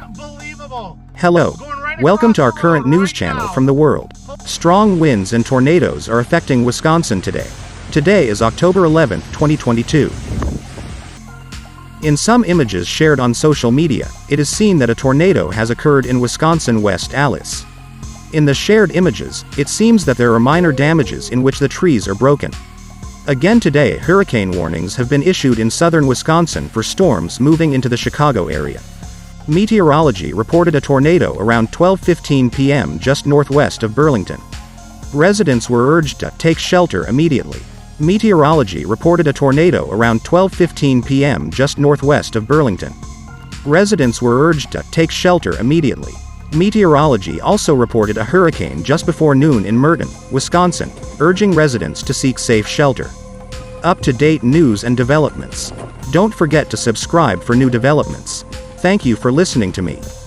Unbelievable. Hello. Going right Welcome to our across the current road news right channel now. from the world. Strong winds and tornadoes are affecting Wisconsin today. Today is October 11th, 2022. In some images shared on social media, it is seen that a tornado has occurred in Wisconsin West Allis. In the shared images, it seems that there are minor damages in which the trees are broken. Again today, hurricane warnings have been issued in southern Wisconsin for storms moving into the Chicago area. Meteorology reported a tornado around 12:15 p.m. just northwest of Burlington. Residents were urged to take shelter immediately. Meteorology reported a tornado around 12:15 p.m. just northwest of Burlington. Residents were urged to take shelter immediately. Meteorology also reported a hurricane just before noon in Merton, Wisconsin, urging residents to seek safe shelter. Up-to-date news and developments. Don't forget to subscribe for new developments. Thank you for listening to me.